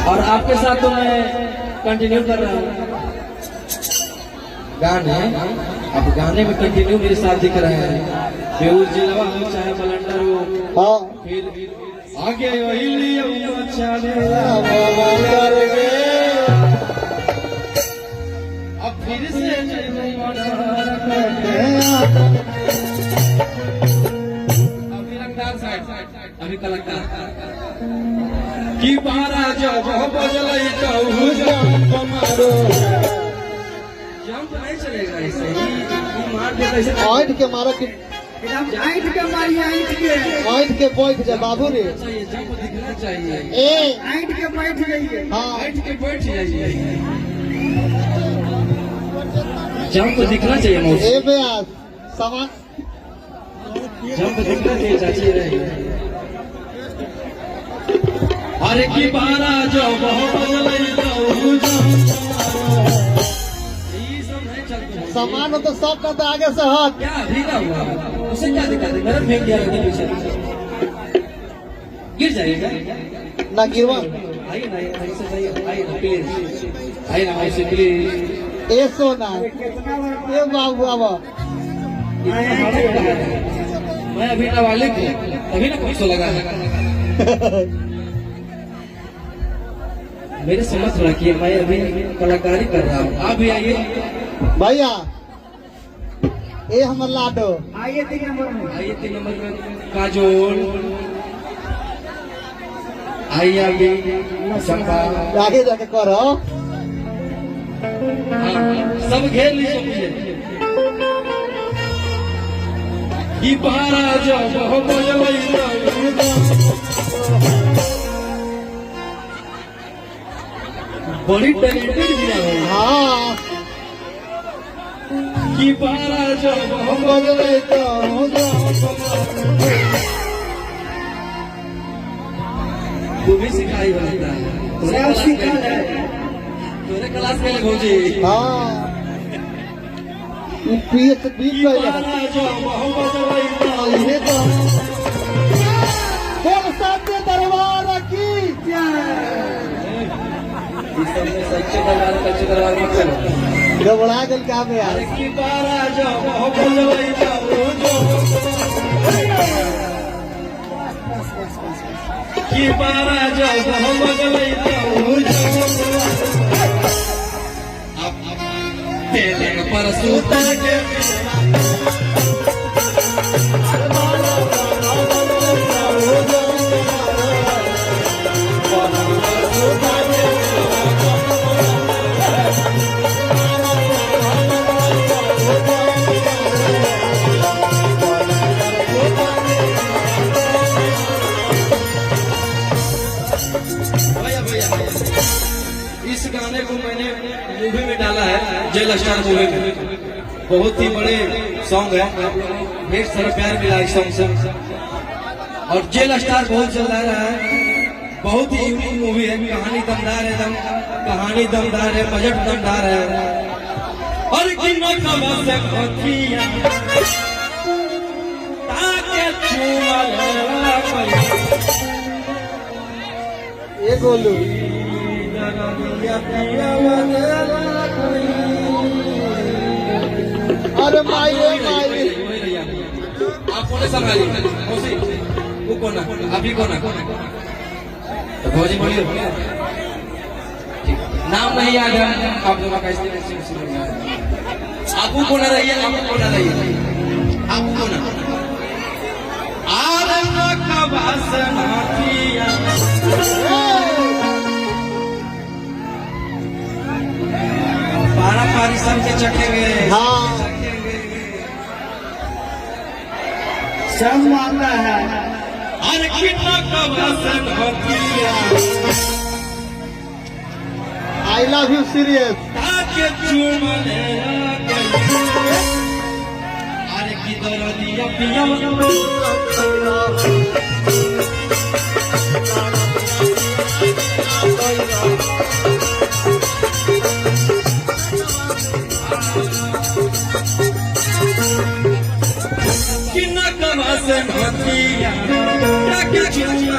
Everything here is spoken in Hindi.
और आपके साथ तो मैं कंटिन्यू कर रहा हूँ गाने। अब गाने में कंटिन्यू मेरे साथ दिख रहे हैं, बेउस जिलवा हो चाहे बलंडर हो। हाँ फिर आगे वही लिए चले अब फिर से अभी रंगदार साइड, अभी कलाकार की बारा जब बजलई कहू जंप मारो। जंप नहीं चलेगा ऐसे ही मार दे ऐसे आठ के मारो कि आइट के मारी आठ के बैठ जा बाबू रे। चाहिए, जंप दिखना चाहिए। ए आइट के बैठ जाइए। हाँ बैठ के बैठ जाइए, जंप दिखना चाहिए मौसी। ए बेयास सामान जंप दिखना चाहिए चाची रहे। अरे की बारा जो बहुत बजलई कहू जंप मारो। ये सब नहीं चलता। सामान हो तो सब का तो आगे से हट। क्या भीगा हुआ उसे क्या दिक्कत है? गरम फेंक दिया लगी पीछे गिर जाएगा ना गिरवा। आइए ना ऐसे सही, आइए ना प्लीज, आइए ना ऐसे प्लीज। ए सोना ए बाबू आवा मैं अभी नाबालिग हूँ, तभी ना पैसों लगा है। मेरे समझ रखिए, मैं अभी कलाकारी कर रहा हूँ। आप भी आइए, भैया ए हमर लाडो आइए 3 नंबर में। आइए 3 नंबर में काजोल, आइए आइए चंपा। आगे जाके करो। हाँ, सब घेर लीजिए मुझे। ई बारा जब हो बजलई बड़ी टैलेंटेड भी है। हाँ की बारा जब हो बजले तो तू भी सिखाई बनता है। सब सीखा है। तोरे क्लास में लगोजी। हाँ बीच बीच की में बारा जब हो बजलई ये तो बोल सामने दरबार की इस सब में सच्चे दरबार मत करो। घबरा गल का में यार। की बारा जब हो बजलई की बारा जब हो बजलई तेरे पर सूता के इस गाने को मैंने मूवी में डाला है, जेल स्टार मूवी में। बहुत ही बड़े सॉन्ग है, ढेर सारा प्यार मिला इस सॉन्ग से। और जेल स्टार बहुत चल रहा है, बहुत ही यूनिक मूवी है। कहानी दमदार है, कहानी दमदार है, बजट दमदार है। और ये गोलू अरे माई आप कौन संभालिए मौसी, वो कौन है? अभी कौन है? तो भौजी बोलिए, नाम नहीं याद है आप लोगों का, इसलिए आपको कौन रही है? आपको कौन रही है? आपको कौन पारी सब के चखे हुए। हाँ सब मानता है। अरे कितना कबासन होतिया आई लव यू सीरियस। ताके चुमले अरे किधर दिया पिया कितना कबासन होतिया ताके चुमले